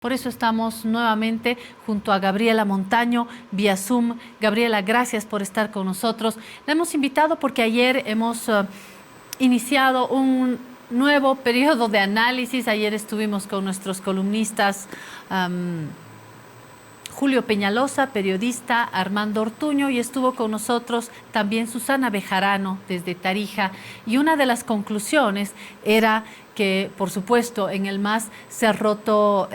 Por eso estamos nuevamente junto a Gabriela Montaño vía Zoom. Gabriela, gracias por estar con nosotros. La hemos invitado porque ayer hemos iniciado un nuevo periodo de análisis. Ayer estuvimos con nuestros columnistas Julio Peñalosa, periodista, Armando Ortuño, y estuvo con nosotros también Susana Bejarano desde Tarija. Y una de las conclusiones era que, por supuesto, en el MAS se ha roto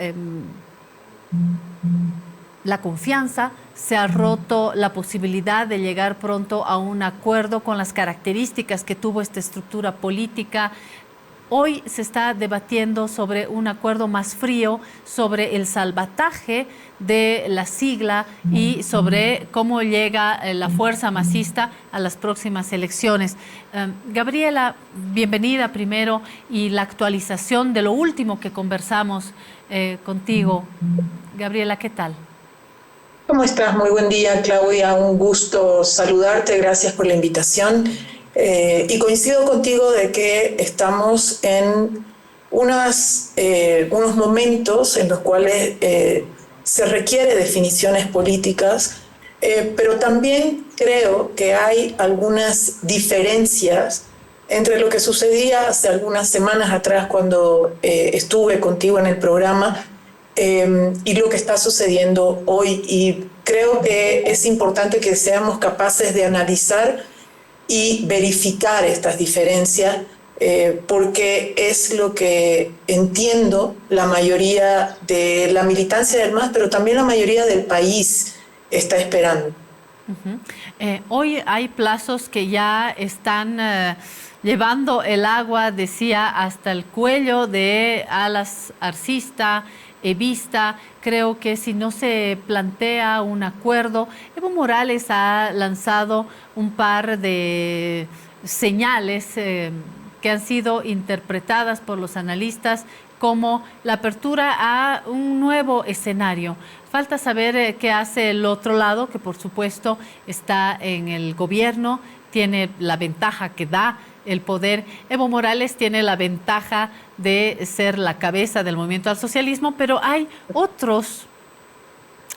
la confianza, se ha roto la posibilidad de llegar pronto a un acuerdo con las características que tuvo esta estructura política. Hoy se está debatiendo sobre un acuerdo más frío, sobre el salvataje de la sigla y sobre cómo llega la fuerza masista a las próximas elecciones. Gabriela, bienvenida primero, y la actualización de lo último que conversamos contigo. Gabriela, ¿qué tal? ¿Cómo estás? Muy buen día, Claudia. Un gusto saludarte. Gracias por la invitación. Y coincido contigo de que estamos en unos momentos en los cuales se requiere definiciones políticas, pero también creo que hay algunas diferencias entre lo que sucedía hace algunas semanas atrás cuando estuve contigo en el programa y lo que está sucediendo hoy. Y creo que es importante que seamos capaces de analizar y verificar estas diferencias, porque es lo que entiendo la mayoría de la militancia del MAS, pero también la mayoría del país está esperando. Hoy hay plazos que ya están llevando el agua, decía, hasta el cuello de Alas Arcista, Evista. Creo que si no se plantea un acuerdo, Evo Morales ha lanzado un par de señales que han sido interpretadas por los analistas como la apertura a un nuevo escenario. Falta saber qué hace el otro lado, que por supuesto está en el gobierno, tiene la ventaja que da el poder. Evo Morales tiene la ventaja de ser la cabeza del movimiento al socialismo, pero hay otros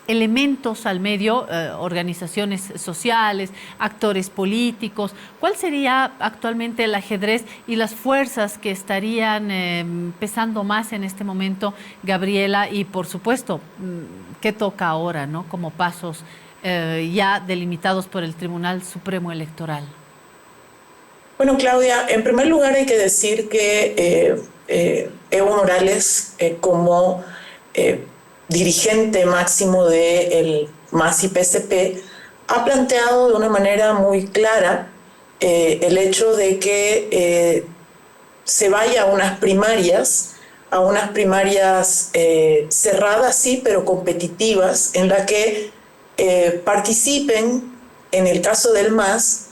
elementos al medio, organizaciones sociales, actores políticos. ¿Cuál sería actualmente el ajedrez y las fuerzas que estarían pesando más en este momento, Gabriela? Y por supuesto, ¿qué toca ahora, ¿no? Como pasos ya delimitados por el Tribunal Supremo Electoral. Bueno, Claudia, en primer lugar hay que decir que Evo Morales, como dirigente máximo del MAS y PSP, ha planteado de una manera muy clara el hecho de que se vaya a unas primarias cerradas, sí, pero competitivas, en la que participen, en el caso del MAS,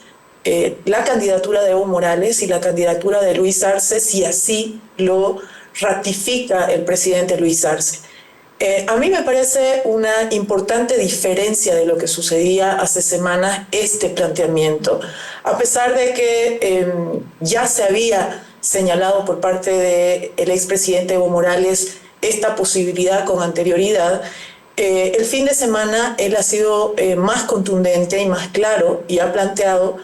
la candidatura de Evo Morales y la candidatura de Luis Arce, si así lo ratifica el presidente Luis Arce. A mí me parece una importante diferencia de lo que sucedía hace semanas este planteamiento, a pesar de que ya se había señalado por parte del expresidente Evo Morales esta posibilidad con anterioridad. El fin de semana él ha sido más contundente y más claro y ha planteado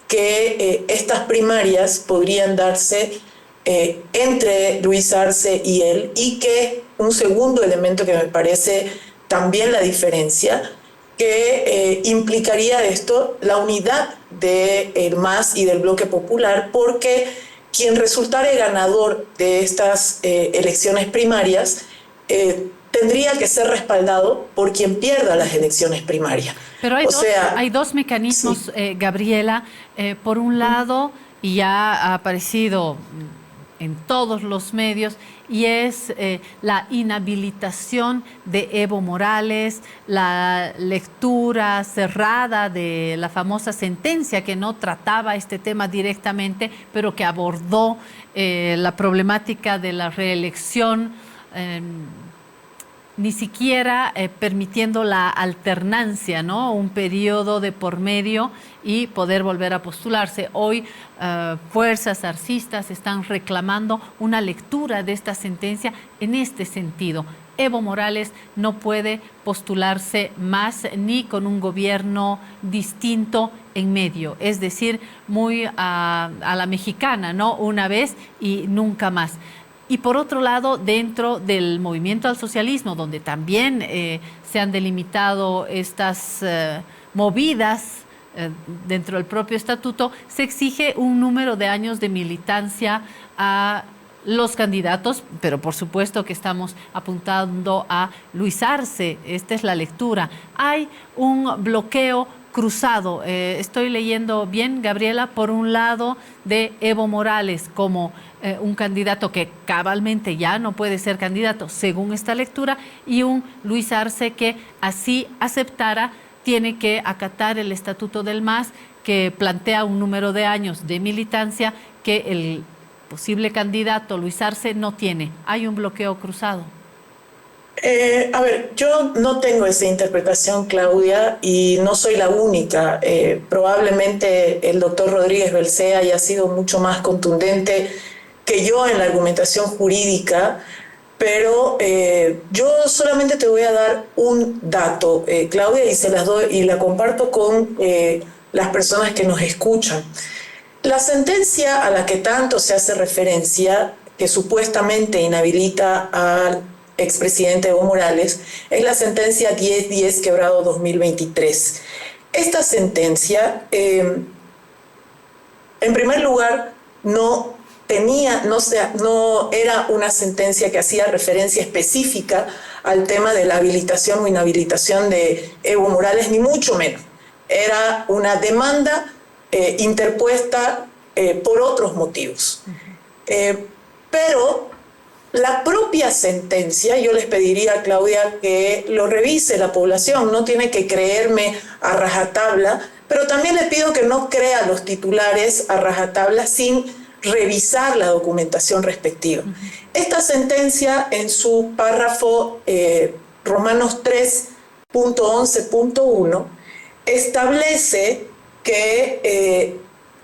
que estas primarias podrían darse entre Luis Arce y él, y que un segundo elemento que me parece también la diferencia, que implicaría esto la unidad del MAS y del Bloque Popular, porque quien resultare ganador de estas elecciones primarias tendría que ser respaldado por quien pierda las elecciones primarias. Pero hay dos mecanismos, sí. Gabriela. Por un lado, y ya ha aparecido en todos los medios, y es la inhabilitación de Evo Morales, la lectura cerrada de la famosa sentencia que no trataba este tema directamente, pero que abordó la problemática de la reelección, ni siquiera permitiendo la alternancia, ¿no? Un periodo de por medio y poder volver a postularse. Hoy fuerzas arcistas están reclamando una lectura de esta sentencia en este sentido. Evo Morales no puede postularse más ni con un gobierno distinto en medio, es decir, muy a la mexicana, ¿no? Una vez y nunca más. Y por otro lado, dentro del movimiento al socialismo, donde también se han delimitado estas movidas dentro del propio estatuto, se exige un número de años de militancia a los candidatos, pero por supuesto que estamos apuntando a Luis Arce, esta es la lectura. Hay un bloqueo cruzado, estoy leyendo bien, Gabriela, por un lado de Evo Morales como un candidato que cabalmente ya no puede ser candidato según esta lectura, y un Luis Arce que así aceptara tiene que acatar el estatuto del MAS, que plantea un número de años de militancia que el posible candidato Luis Arce no tiene. Hay un bloqueo cruzado. A ver, yo no tengo esa interpretación, Claudia, y no soy la única. Probablemente el doctor Rodríguez Belcé haya sido mucho más contundente que yo en la argumentación jurídica, pero yo solamente te voy a dar un dato, Claudia, y se las doy y la comparto con las personas que nos escuchan. La sentencia a la que tanto se hace referencia, que supuestamente inhabilita al expresidente Evo Morales, es la sentencia 1010/2023. Esta sentencia, en primer lugar, no era una sentencia que hacía referencia específica al tema de la habilitación o inhabilitación de Evo Morales, ni mucho menos. Era una demanda interpuesta por otros motivos. Pero la propia sentencia, yo les pediría, Claudia, que lo revise la población, no tiene que creerme a rajatabla, pero también le pido que no crea los titulares a rajatabla sin revisar la documentación respectiva. Esta sentencia, en su párrafo Romanos 3.11.1, establece que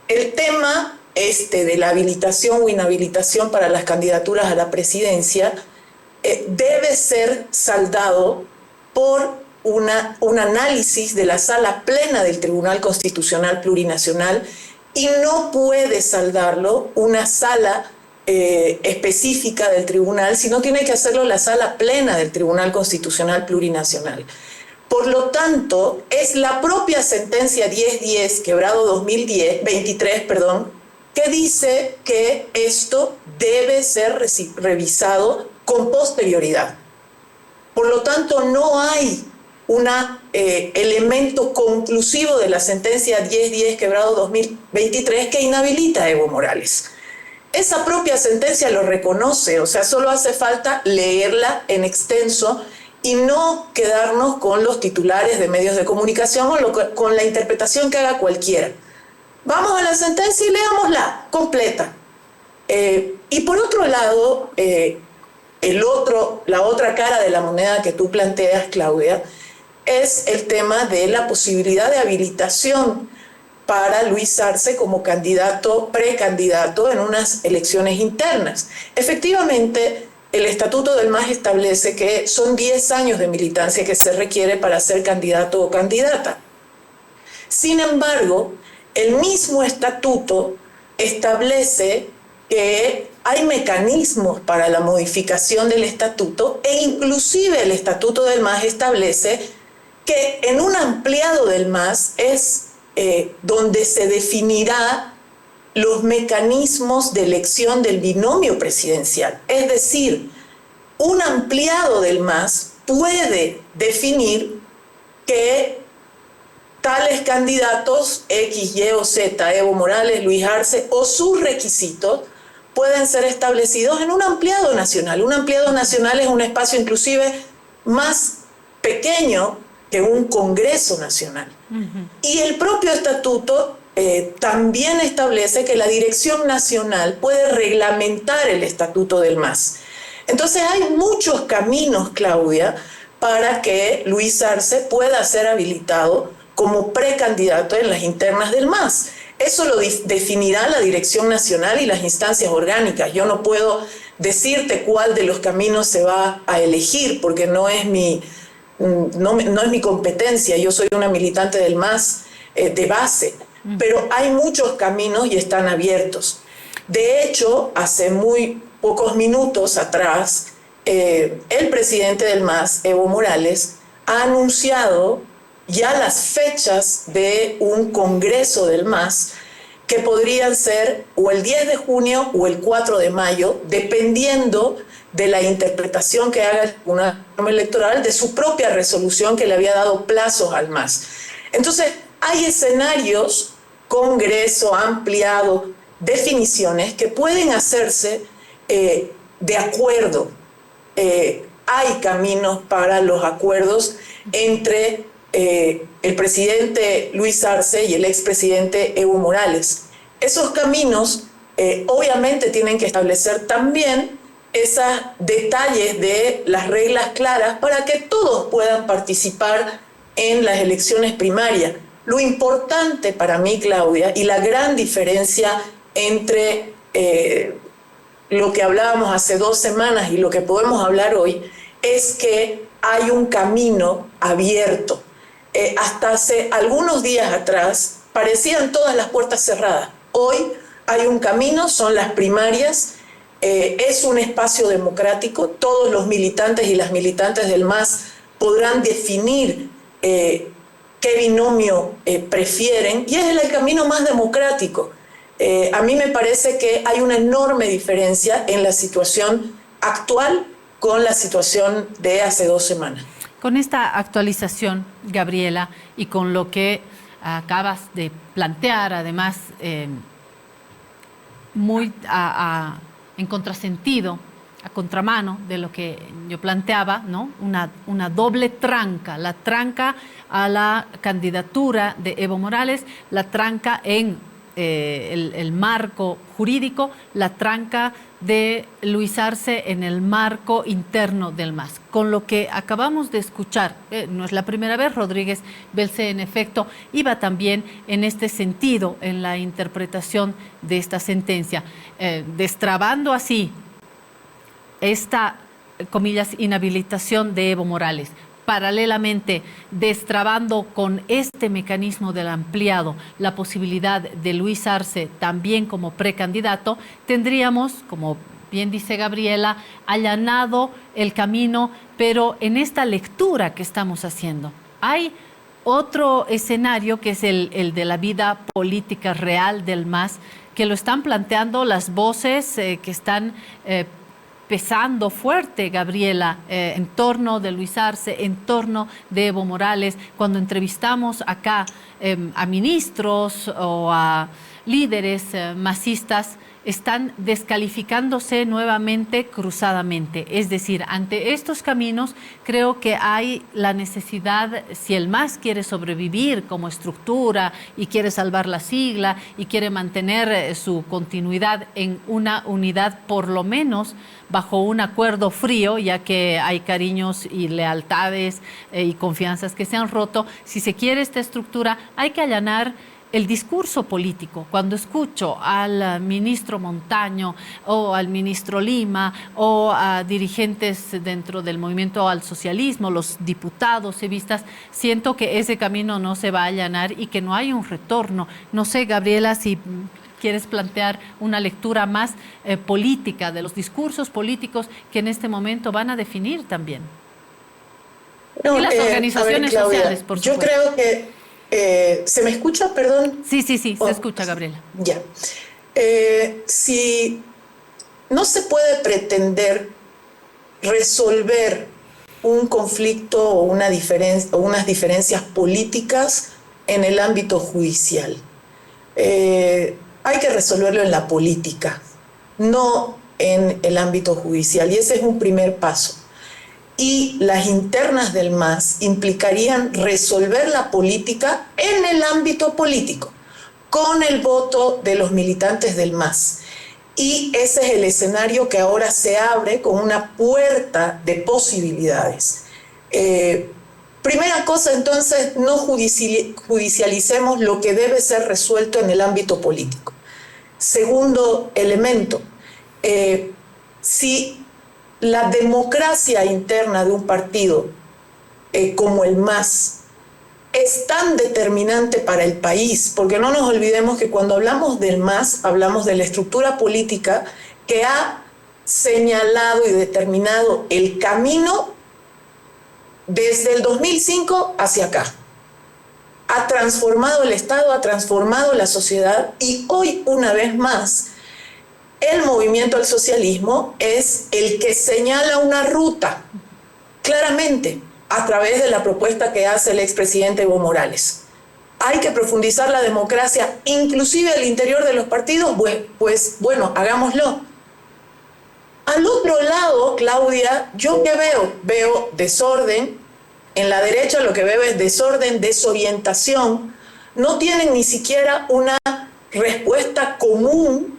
el tema de la habilitación o inhabilitación para las candidaturas a la presidencia debe ser saldado por un análisis de la sala plena del Tribunal Constitucional Plurinacional, y no puede saldarlo una sala específica del tribunal, sino tiene que hacerlo la sala plena del Tribunal Constitucional Plurinacional. Por lo tanto, es la propia sentencia 1010/2023, que dice que esto debe ser revisado con posterioridad. Por lo tanto, no hay un elemento conclusivo de la sentencia 1010/2023 que inhabilita a Evo Morales. Esa propia sentencia lo reconoce, o sea, solo hace falta leerla en extenso y no quedarnos con los titulares de medios de comunicación o con la interpretación que haga cualquiera. Vamos a la sentencia y leámosla completa. Y por otro lado, la otra cara de la moneda que tú planteas, Claudia, es el tema de la posibilidad de habilitación para Luis Arce como precandidato en unas elecciones internas. Efectivamente, el Estatuto del MAS establece que son 10 años de militancia que se requiere para ser candidato o candidata. Sin embargo, el mismo estatuto establece que hay mecanismos para la modificación del estatuto, e inclusive el Estatuto del MAS establece que en un ampliado del MAS es donde se definirá los mecanismos de elección del binomio presidencial. Es decir, un ampliado del MAS puede definir que tales candidatos X, Y o Z, Evo Morales, Luis Arce o sus requisitos, pueden ser establecidos en un ampliado nacional. Un ampliado nacional es un espacio inclusive más pequeño que un Congreso Nacional. Y el propio estatuto también establece que la Dirección Nacional puede reglamentar el estatuto del MAS. Entonces hay muchos caminos, Claudia, para que Luis Arce pueda ser habilitado como precandidato en las internas del MAS. Eso lo definirá la dirección nacional y las instancias orgánicas. Yo no puedo decirte cuál de los caminos se va a elegir porque no es mi competencia. Yo soy una militante del MAS de base, pero hay muchos caminos y están abiertos. De hecho, hace muy pocos minutos atrás, el presidente del MAS, Evo Morales, ha anunciado ya las fechas de un congreso del MAS que podrían ser o el 10 de junio o el 4 de mayo, dependiendo de la interpretación que haga una norma electoral de su propia resolución que le había dado plazos al MAS. Entonces, hay escenarios, congreso ampliado, definiciones que pueden hacerse de acuerdo. Hay caminos para los acuerdos entre el presidente Luis Arce y el expresidente Evo Morales. Esos caminos obviamente tienen que establecer también esos detalles de las reglas claras para que todos puedan participar en las elecciones primarias. Lo importante para mí, Claudia, y la gran diferencia entre lo que hablábamos hace 2 semanas y lo que podemos hablar hoy, es que hay un camino abierto. Hasta hace algunos días atrás parecían todas las puertas cerradas. Hoy hay un camino, son las primarias, es un espacio democrático, todos los militantes y las militantes del MAS podrán definir qué binomio prefieren, y es el camino más democrático. A mí me parece que hay una enorme diferencia en la situación actual con la situación de hace 2 semanas. Con esta actualización, Gabriela, y con lo que acabas de plantear, además, muy en contrasentido, a contramano de lo que yo planteaba, ¿no? Una doble tranca, la tranca a la candidatura de Evo Morales, la tranca en el marco jurídico, la tranca de Luis Arce en el marco interno del MAS. Con lo que acabamos de escuchar, no es la primera vez, Rodríguez Belcé en efecto iba también en este sentido en la interpretación de esta sentencia, destrabando así esta, comillas, inhabilitación de Evo Morales. Paralelamente, destrabando con este mecanismo del ampliado la posibilidad de Luis Arce también como precandidato, tendríamos, como bien dice Gabriela, allanado el camino, pero en esta lectura que estamos haciendo. Hay otro escenario que es el de la vida política real del MAS, que lo están planteando las voces que están pesando fuerte, Gabriela, en torno de Luis Arce, en torno de Evo Morales. Cuando entrevistamos acá a ministros o a líderes masistas, están descalificándose nuevamente cruzadamente. Es decir, ante estos caminos creo que hay la necesidad, si el MAS quiere sobrevivir como estructura y quiere salvar la sigla y quiere mantener su continuidad en una unidad, por lo menos bajo un acuerdo frío, ya que hay cariños y lealtades y confianzas que se han roto, si se quiere esta estructura hay que allanar el discurso político. Cuando escucho al ministro Montaño o al ministro Lima o a dirigentes dentro del movimiento al socialismo, los diputados evistas, siento que ese camino no se va a allanar y que no hay un retorno. No sé, Gabriela, si quieres plantear una lectura más política de los discursos políticos que en este momento van a definir también. No, y las organizaciones Claudia, sociales, por supuesto. Yo creo que ¿se me escucha, perdón? Sí, se escucha, Gabriela. Ya. Si no se puede pretender resolver un conflicto o unas diferencias políticas en el ámbito judicial. Hay que resolverlo en la política, no en el ámbito judicial, y ese es un primer paso. Y las internas del MAS implicarían resolver la política en el ámbito político, con el voto de los militantes del MAS. Y ese es el escenario que ahora se abre con una puerta de posibilidades. Primera cosa, entonces, no judicialicemos lo que debe ser resuelto en el ámbito político. Segundo elemento, si la democracia interna de un partido como el MAS es tan determinante para el país, porque no nos olvidemos que cuando hablamos del MAS, hablamos de la estructura política que ha señalado y determinado el camino desde el 2005 hacia acá. Ha transformado el Estado, ha transformado la sociedad y hoy, una vez más, el movimiento al socialismo es el que señala una ruta, claramente, a través de la propuesta que hace el expresidente Evo Morales. Hay que profundizar la democracia, inclusive al interior de los partidos, pues bueno, hagámoslo. Al otro lado, Claudia, ¿yo qué veo? Veo desorden. En la derecha lo que veo es desorden, desorientación. No tienen ni siquiera una respuesta común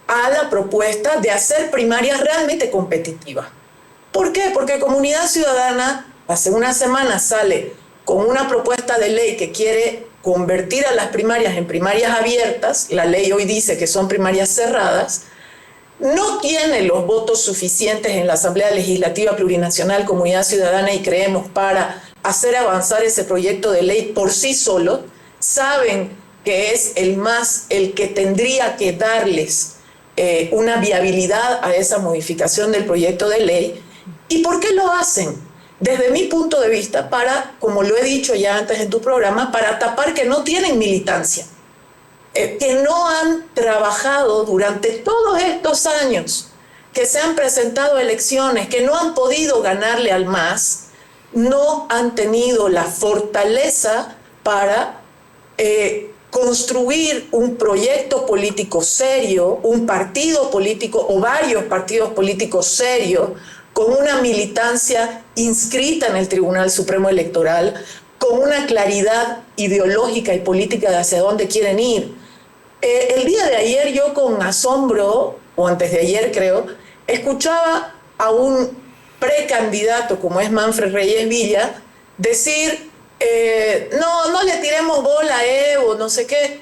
a la propuesta de hacer primarias realmente competitivas. ¿Por qué? Porque Comunidad Ciudadana hace una semana sale con una propuesta de ley que quiere convertir a las primarias en primarias abiertas. La ley hoy dice que son primarias cerradas. No tiene los votos suficientes en la Asamblea Legislativa Plurinacional Comunidad Ciudadana y creemos para hacer avanzar ese proyecto de ley por sí solo. Saben que es el MAS el que tendría que darles una viabilidad a esa modificación del proyecto de ley. ¿Y por qué lo hacen? Desde mi punto de vista, como lo he dicho ya antes en tu programa, para tapar que no tienen militancia, que no han trabajado durante todos estos años, que se han presentado elecciones, que no han podido ganarle al MAS, no han tenido la fortaleza para construir un proyecto político serio, un partido político o varios partidos políticos serios, con una militancia inscrita en el Tribunal Supremo Electoral, con una claridad ideológica y política de hacia dónde quieren ir. El día de ayer yo con asombro, o antes de ayer creo, escuchaba a un precandidato como es Manfred Reyes Villa decir, no le tiremos bola a Evo, no sé qué.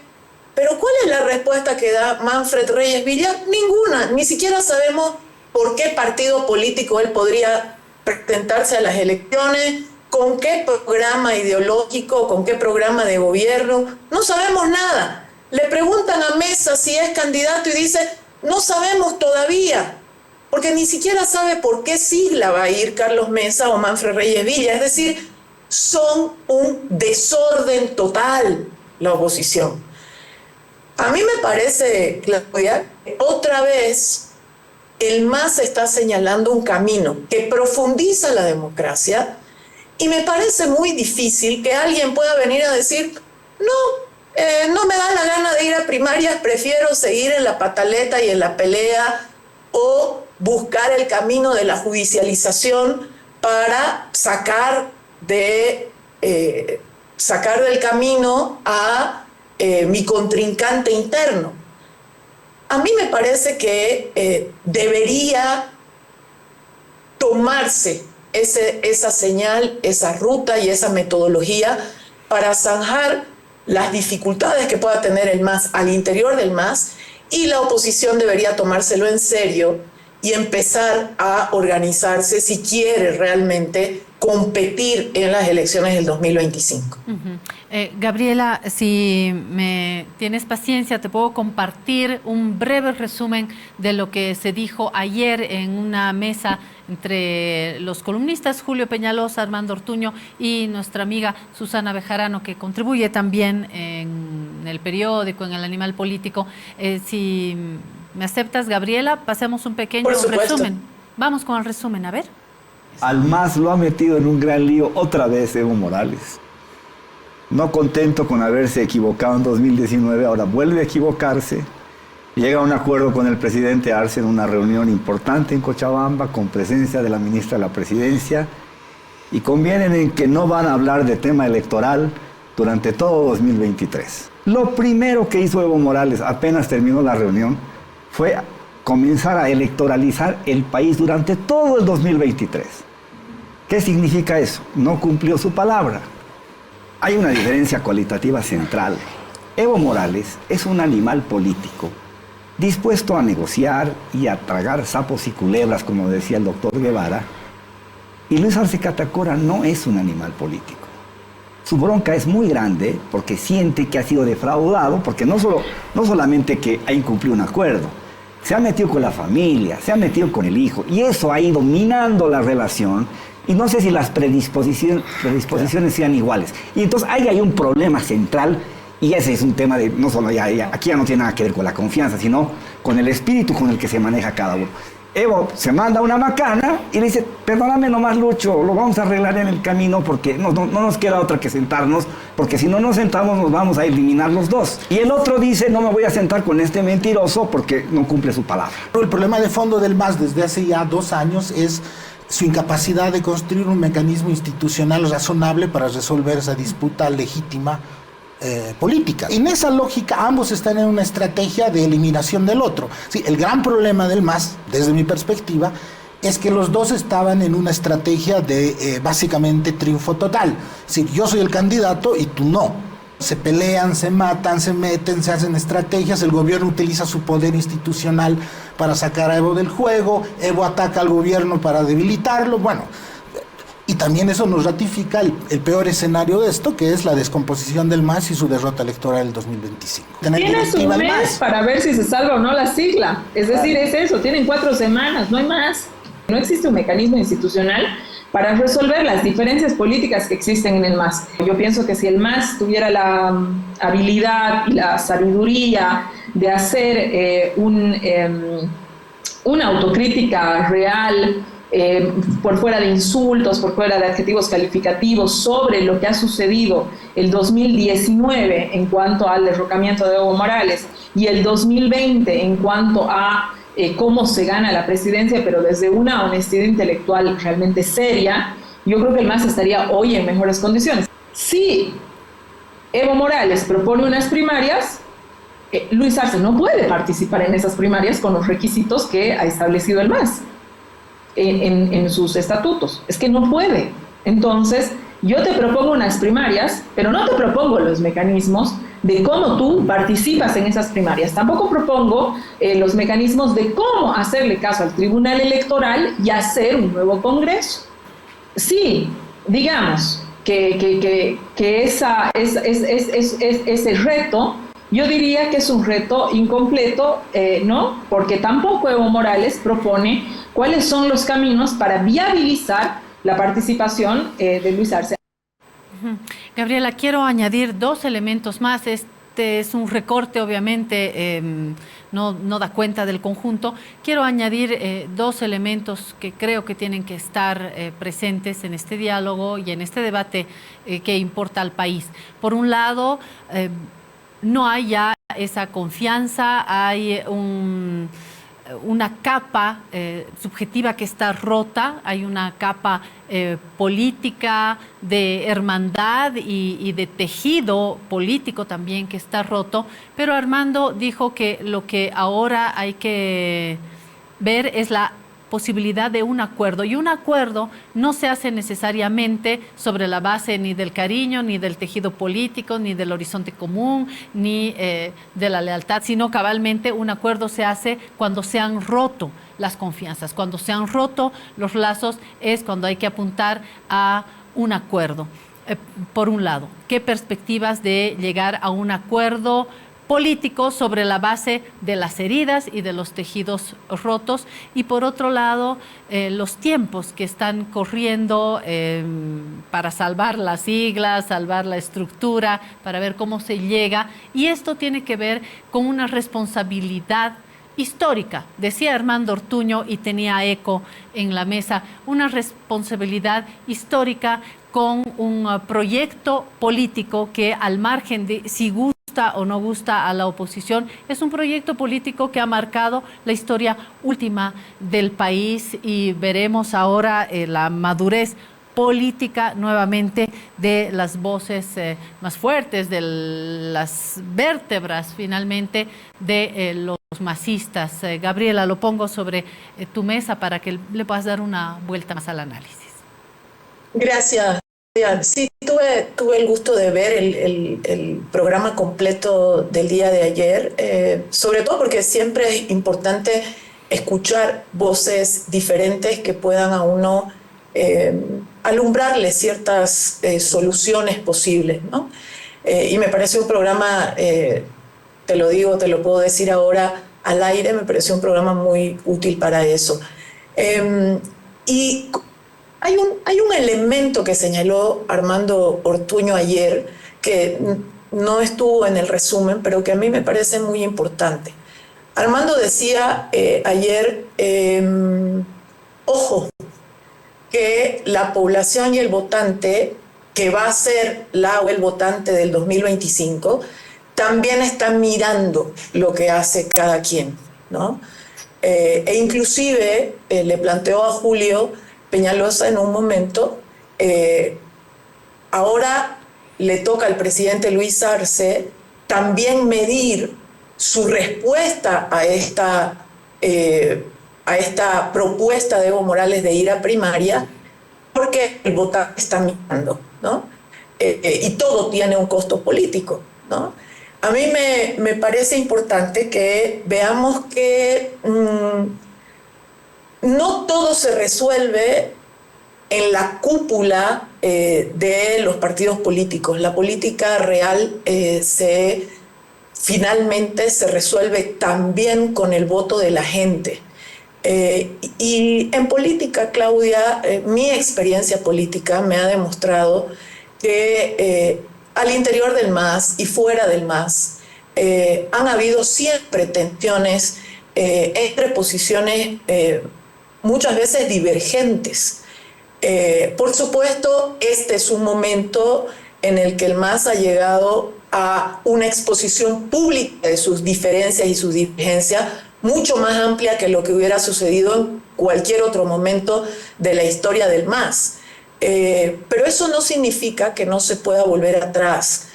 Pero ¿cuál es la respuesta que da Manfred Reyes Villa? Ninguna, ni siquiera sabemos por qué partido político él podría presentarse a las elecciones, con qué programa ideológico, con qué programa de gobierno, no sabemos nada. Le preguntan a Mesa si es candidato y dice, no sabemos todavía, porque ni siquiera sabe por qué sigla va a ir Carlos Mesa o Manfred Reyes Villa. Es decir, son un desorden total la oposición. A mí me parece, Claudia, otra vez el MAS está señalando un camino que profundiza la democracia y me parece muy difícil que alguien pueda venir a decir, no me da la gana de ir a primarias, prefiero seguir en la pataleta y en la pelea o buscar el camino de la judicialización para sacar del camino a mi contrincante interno. A mí me parece que debería tomarse esa señal, esa ruta y esa metodología para zanjar las dificultades que pueda tener el MAS al interior del MAS, y la oposición debería tomárselo en serio y empezar a organizarse si quiere realmente competir en las elecciones del 2025. Gabriela, si me tienes paciencia, te puedo compartir un breve resumen de lo que se dijo ayer en una mesa entre los columnistas Julio Peñalosa, Armando Ortuño y nuestra amiga Susana Bejarano, que contribuye también en el periódico, en el Animal Político. Si me aceptas, Gabriela, pasemos un pequeño resumen. Vamos con el resumen, a ver. Al MAS lo ha metido en un gran lío otra vez Evo Morales. No contento con haberse equivocado en 2019, ahora vuelve a equivocarse. Llega a un acuerdo con el presidente Arce en una reunión importante en Cochabamba con presencia de la ministra de la Presidencia, y convienen en que no van a hablar de tema electoral durante todo 2023. Lo primero que hizo Evo Morales apenas terminó la reunión fue comenzar a electoralizar el país durante todo el 2023. ¿Qué significa eso? No cumplió su palabra. Hay una diferencia cualitativa central. Evo Morales es un animal político, dispuesto a negociar y a tragar sapos y culebras, como decía el doctor Guevara. Y Luis Arce Catacora no es un animal político. Su bronca es muy grande porque siente que ha sido defraudado, porque no solamente que ha incumplido un acuerdo, se ha metido con la familia, se ha metido con el hijo, y eso ha ido minando la relación, y no sé si las predisposiciones sean iguales. Y entonces ahí hay un problema central, y ese es un tema de, no solo aquí ya no tiene nada que ver con la confianza, sino con el espíritu con el que se maneja cada uno. Evo se manda una macana y le dice, perdóname nomás, Lucho, lo vamos a arreglar en el camino porque no nos queda otra que sentarnos, porque si no nos sentamos nos vamos a eliminar los dos. Y el otro dice, no me voy a sentar con este mentiroso porque no cumple su palabra. El problema de fondo del MAS desde hace ya 2 años es su incapacidad de construir un mecanismo institucional razonable para resolver esa disputa legítima política. En esa lógica ambos están en una estrategia de eliminación del otro. Sí, el gran problema del MAS, desde mi perspectiva, es que los dos estaban en una estrategia de básicamente triunfo total. Es decir, yo soy el candidato y tú no. Se pelean, se matan, se meten, se hacen estrategias, el gobierno utiliza su poder institucional para sacar a Evo del juego, Evo ataca al gobierno para debilitarlo, bueno. Y también eso nos ratifica el peor escenario de esto, que es la descomposición del MAS y su derrota electoral en 2025. Tienes un mes para ver si se salva o no la sigla. Es decir, es eso, tienen 4 semanas, no hay más. No existe un mecanismo institucional para resolver las diferencias políticas que existen en el MAS. Yo pienso que si el MAS tuviera la habilidad y la sabiduría de hacer una autocrítica real, por fuera de insultos, por fuera de adjetivos calificativos, sobre lo que ha sucedido el 2019 en cuanto al derrocamiento de Evo Morales y el 2020 en cuanto a cómo se gana la presidencia, pero desde una honestidad intelectual realmente seria, yo creo que el MAS estaría hoy en mejores condiciones. Si Evo Morales propone unas primarias, Luis Arce no puede participar en esas primarias con los requisitos que ha establecido el MAS. En sus estatutos, es que no puede. Entonces, yo te propongo unas primarias, pero no te propongo los mecanismos de cómo tú participas en esas primarias. Tampoco propongo los mecanismos de cómo hacerle caso al Tribunal Electoral y hacer un nuevo Congreso. Sí, digamos que ese reto, yo diría que es un reto incompleto, ¿no? Porque tampoco Evo Morales propone cuáles son los caminos para viabilizar la participación de Luis Arce. Gabriela, quiero añadir 2 elementos más. Este es un recorte, obviamente, no da cuenta del conjunto. Quiero añadir 2 elementos que creo que tienen que estar presentes en este diálogo y en este debate que importa al país. Por un lado, no hay ya esa confianza, hay una capa subjetiva que está rota, hay una capa política de hermandad y de tejido político también que está roto, pero Armando dijo que lo que ahora hay que ver es la posibilidad de un acuerdo, y un acuerdo no se hace necesariamente sobre la base ni del cariño, ni del tejido político, ni del horizonte común, ni de la lealtad, sino cabalmente un acuerdo se hace cuando se han roto las confianzas, cuando se han roto los lazos, es cuando hay que apuntar a un acuerdo. Por un lado, ¿qué perspectivas de llegar a un acuerdo político sobre la base de las heridas y de los tejidos rotos? Y por otro lado, los tiempos que están corriendo para salvar las siglas, salvar la estructura, para ver cómo se llega. Y esto tiene que ver con una responsabilidad histórica, decía Armando Ortuño y tenía eco en la mesa, una responsabilidad histórica con un proyecto político que, al margen de si gusta o no gusta a la oposición, es un proyecto político que ha marcado la historia última del país, y veremos ahora la madurez política nuevamente de las voces más fuertes, de las vértebras finalmente de los masistas. Gabriela, lo pongo sobre tu mesa para que le puedas dar una vuelta más al análisis. Gracias. Sí, tuve el gusto de ver el programa completo del día de ayer, sobre todo porque siempre es importante escuchar voces diferentes que puedan a uno alumbrarle ciertas soluciones posibles, ¿no? Y me pareció un programa, te lo digo, te lo puedo decir ahora al aire, me pareció un programa muy útil para eso. Y hay un elemento que señaló Armando Ortuño ayer, que no estuvo en el resumen, pero que a mí me parece muy importante. Armando decía ayer, ojo, que la población y el votante, que va a ser la o el votante del 2025, también está mirando lo que hace cada quien, ¿no? E inclusive le planteó a Julio Peñalosa en un momento, ahora le toca al presidente Luis Arce también medir su respuesta a esta propuesta de Evo Morales de ir a primaria, porque el votante está mirando, ¿no? Y todo tiene un costo político, ¿no? A mí me parece importante que veamos que no todo se resuelve en la cúpula de los partidos políticos. La política real finalmente se resuelve también con el voto de la gente. Y en política, Claudia, mi experiencia política me ha demostrado que al interior del MAS y fuera del MAS han habido siempre tensiones entre posiciones muchas veces divergentes. Por supuesto, este es un momento en el que el MAS ha llegado a una exposición pública de sus diferencias y sus divergencias mucho más amplia que lo que hubiera sucedido en cualquier otro momento de la historia del MAS. Pero eso no significa que no se pueda volver atrás.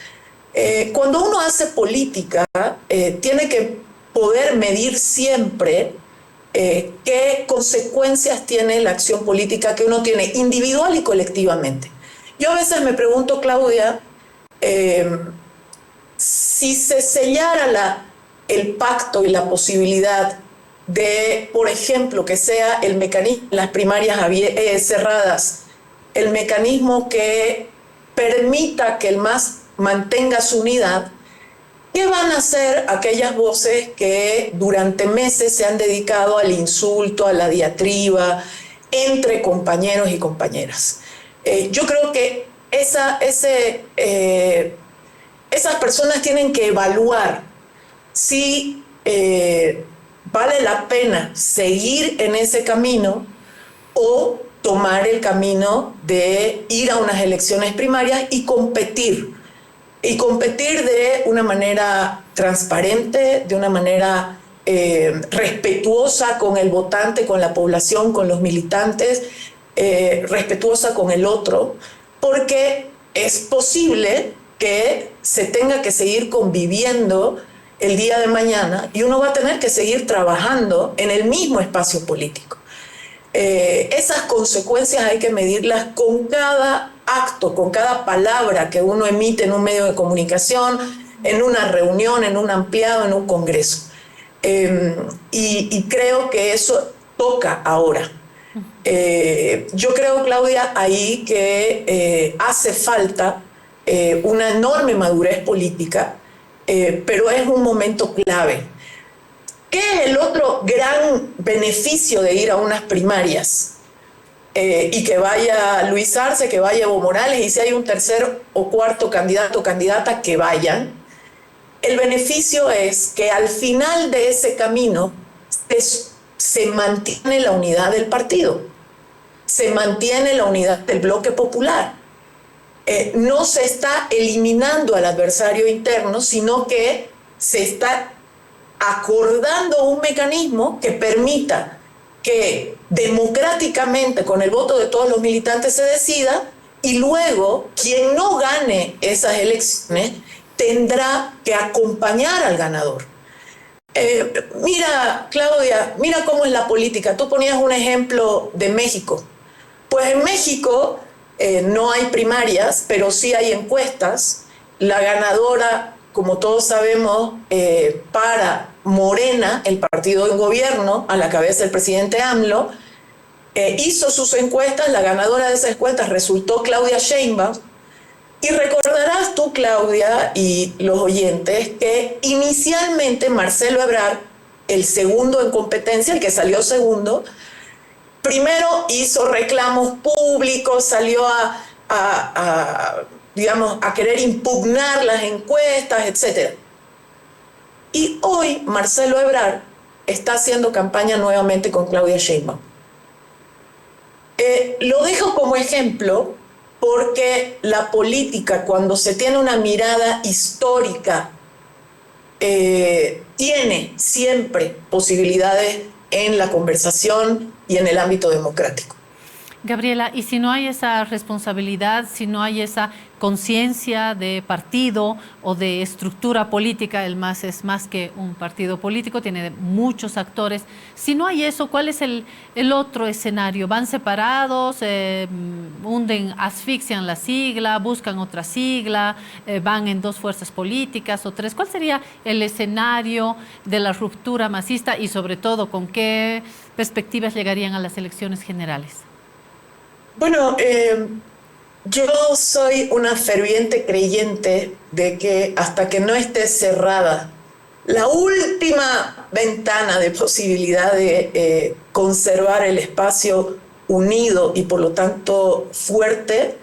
Cuando uno hace política, tiene que poder medir siempre qué consecuencias tiene la acción política que uno tiene individual y colectivamente. Yo a veces me pregunto, Claudia, si se sellara el pacto y la posibilidad de, por ejemplo, que sea el mecanismo, las primarias cerradas, el mecanismo que permita que el MAS mantenga su unidad, ¿qué van a hacer aquellas voces que durante meses se han dedicado al insulto, a la diatriba entre compañeros y compañeras? Yo creo que esas personas tienen que evaluar si vale la pena seguir en ese camino o tomar el camino de ir a unas elecciones primarias y competir de una manera transparente, de una manera respetuosa con el votante, con la población, con los militantes, respetuosa con el otro, porque es posible que se tenga que seguir conviviendo el día de mañana y uno va a tener que seguir trabajando en el mismo espacio político. Esas consecuencias hay que medirlas con cada acto, con cada palabra que uno emite en un medio de comunicación, en una reunión, en un ampliado, en un congreso. Y creo que eso toca ahora. Yo creo, Claudia, ahí que hace falta una enorme madurez política, pero es un momento clave. ¿Qué es el otro gran beneficio de ir a unas primarias? Y que vaya Luis Arce, que vaya Evo Morales, y si hay un tercer o cuarto candidato o candidata, que vayan. El beneficio es que al final de ese camino se mantiene la unidad del partido, se mantiene la unidad del bloque popular. No se está eliminando al adversario interno, sino que se está acordando un mecanismo que permita que democráticamente, con el voto de todos los militantes, se decida, y luego quien no gane esas elecciones tendrá que acompañar al ganador. Mira, Claudia, mira cómo es la política. Tú ponías un ejemplo de México. Pues en México no hay primarias, pero sí hay encuestas. La ganadora, como todos sabemos, para Morena, el partido en gobierno, a la cabeza del presidente AMLO, hizo sus encuestas. La ganadora de esas encuestas resultó Claudia Sheinbaum. Y recordarás tú, Claudia, y los oyentes, que inicialmente Marcelo Ebrard, el segundo en competencia, el que salió segundo, primero hizo reclamos públicos, salió digamos, a querer impugnar las encuestas, etc. Y hoy Marcelo Ebrard está haciendo campaña nuevamente con Claudia Sheinbaum. Lo dejo como ejemplo porque la política, cuando se tiene una mirada histórica, tiene siempre posibilidades en la conversación y en el ámbito democrático. Gabriela, y si no hay esa responsabilidad, si no hay esa conciencia de partido o de estructura política, el MAS es más que un partido político, tiene muchos actores. Si no hay eso, ¿cuál es el otro escenario? ¿Van separados, asfixian la sigla, buscan otra sigla, van en dos fuerzas políticas o tres? ¿Cuál sería el escenario de la ruptura masista y sobre todo con qué perspectivas llegarían a las elecciones generales? Bueno, yo soy una ferviente creyente de que hasta que no esté cerrada la última ventana de posibilidad de conservar el espacio unido y por lo tanto fuerte,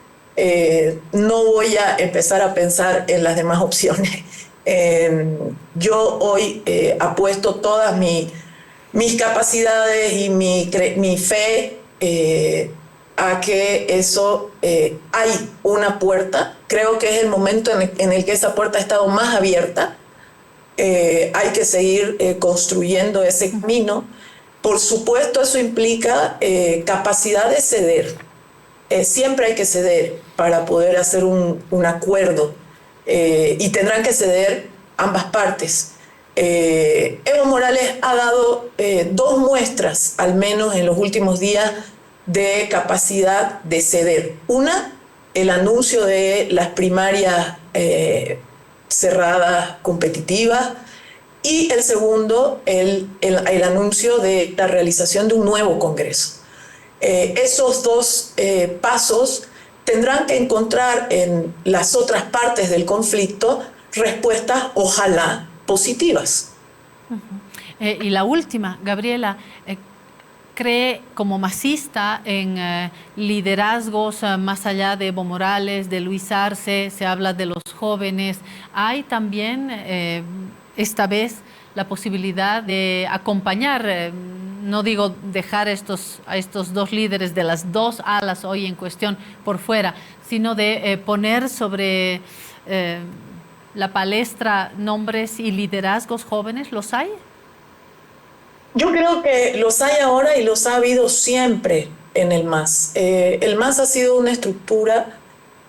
no voy a empezar a pensar en las demás opciones. Yo hoy apuesto todas mis capacidades y mi fe a que eso hay una puerta. Creo que es el momento en el que esa puerta ha estado más abierta. Hay que seguir construyendo ese camino. Por supuesto, eso implica capacidad de ceder. Siempre hay que ceder para poder hacer un acuerdo y tendrán que ceder ambas partes. Evo Morales ha dado dos muestras, al menos en los últimos días, de capacidad de ceder. Una, el anuncio de las primarias cerradas, competitivas, y el segundo, el anuncio de la realización de un nuevo Congreso. Esos dos pasos tendrán que encontrar en las otras partes del conflicto respuestas, ojalá, positivas. Y la última, Gabriela, ¿cree como masista en liderazgos más allá de Evo Morales, de Luis Arce? Se habla de los jóvenes. ¿Hay también esta vez la posibilidad de acompañar, no digo dejar a estos dos líderes de las dos alas hoy en cuestión por fuera, sino de poner sobre la palestra nombres y liderazgos jóvenes? ¿Los hay? Yo creo que los hay ahora y los ha habido siempre en el MAS. El MAS ha sido una estructura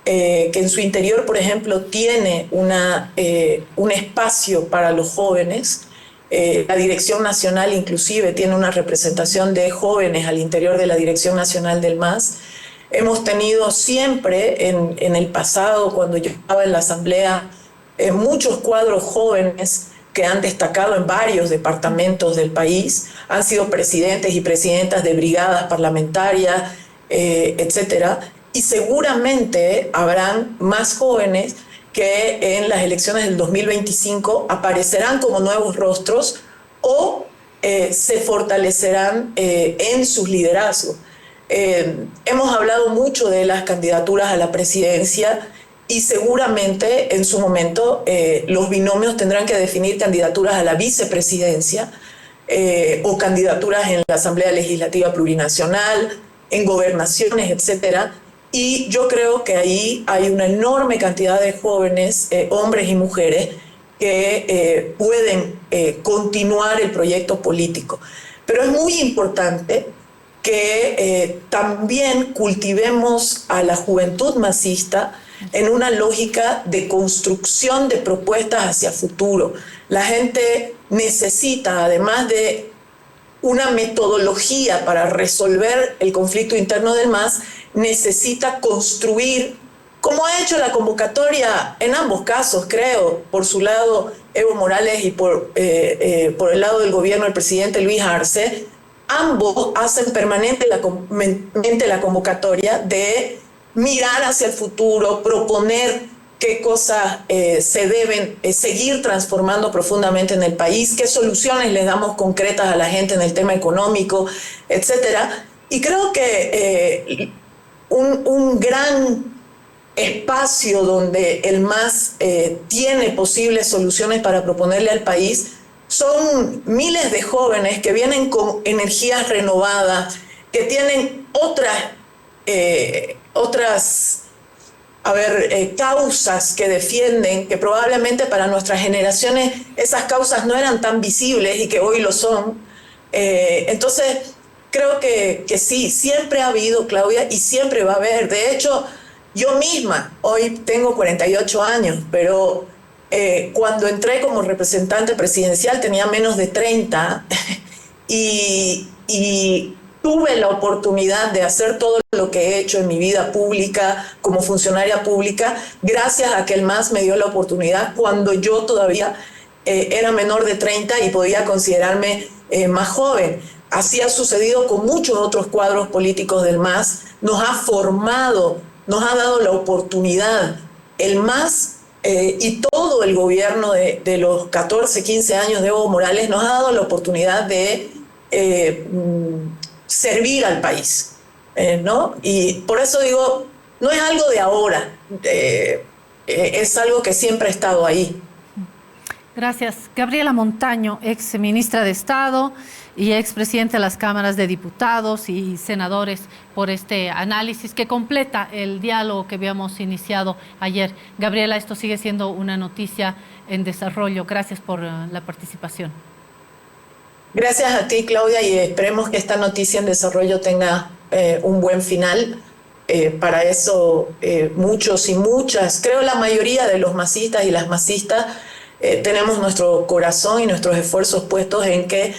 que en su interior, por ejemplo, tiene un espacio para los jóvenes. La Dirección Nacional inclusive tiene una representación de jóvenes al interior de la Dirección Nacional del MAS. Hemos tenido siempre en el pasado, cuando yo estaba en la Asamblea, muchos cuadros jóvenes que han destacado en varios departamentos del país, han sido presidentes y presidentas de brigadas parlamentarias, etcétera, y seguramente habrán más jóvenes que en las elecciones del 2025 aparecerán como nuevos rostros o se fortalecerán en sus liderazgos. Hemos hablado mucho de las candidaturas a la presidencia y seguramente en su momento los binomios tendrán que definir candidaturas a la vicepresidencia o candidaturas en la Asamblea Legislativa Plurinacional, en gobernaciones, etcétera. Y yo creo que ahí hay una enorme cantidad de jóvenes, hombres y mujeres, que pueden continuar el proyecto político. Pero es muy importante que también cultivemos a la juventud masista en una lógica de construcción de propuestas hacia futuro. La gente necesita, además de una metodología para resolver el conflicto interno del MAS, necesita construir, como ha hecho la convocatoria en ambos casos, creo, por su lado Evo Morales y por el lado del gobierno el presidente Luis Arce. Ambos hacen permanente la convocatoria de mirar hacia el futuro, proponer qué cosas se deben seguir transformando profundamente en el país, qué soluciones le damos concretas a la gente en el tema económico, etcétera. Y creo que un gran espacio donde el MAS tiene posibles soluciones para proponerle al país son miles de jóvenes que vienen con energías renovadas, que tienen otras causas que defienden, que probablemente para nuestras generaciones esas causas no eran tan visibles y que hoy lo son. Entonces, creo que sí, siempre ha habido, Claudia, y siempre va a haber. De hecho, yo misma, hoy tengo 48 años, pero cuando entré como representante presidencial tenía menos de 30 y tuve la oportunidad de hacer todo lo que he hecho en mi vida pública como funcionaria pública gracias a que el MAS me dio la oportunidad cuando yo todavía era menor de 30 y podía considerarme más joven. Así ha sucedido con muchos otros cuadros políticos del MAS. Nos ha formado, nos ha dado la oportunidad. El MAS y todo el gobierno de los 14, 15 años de Evo Morales nos ha dado la oportunidad de servir al país, ¿no? Y por eso digo, no es algo de ahora, es algo que siempre ha estado ahí. Gracias. Gabriela Montaño, ex ministra de Estado y ex presidenta de las cámaras de diputados y senadores, por este análisis que completa el diálogo que habíamos iniciado ayer. Gabriela, esto sigue siendo una noticia en desarrollo. Gracias por la participación. Gracias a ti, Claudia, y esperemos que esta noticia en desarrollo tenga un buen final. Para eso muchos y muchas, creo la mayoría de los masistas y las masistas, tenemos nuestro corazón y nuestros esfuerzos puestos en que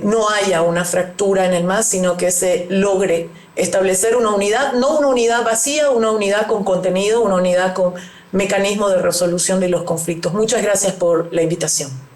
no haya una fractura en el MAS, sino que se logre establecer una unidad, no una unidad vacía, una unidad con contenido, una unidad con mecanismo de resolución de los conflictos. Muchas gracias por la invitación.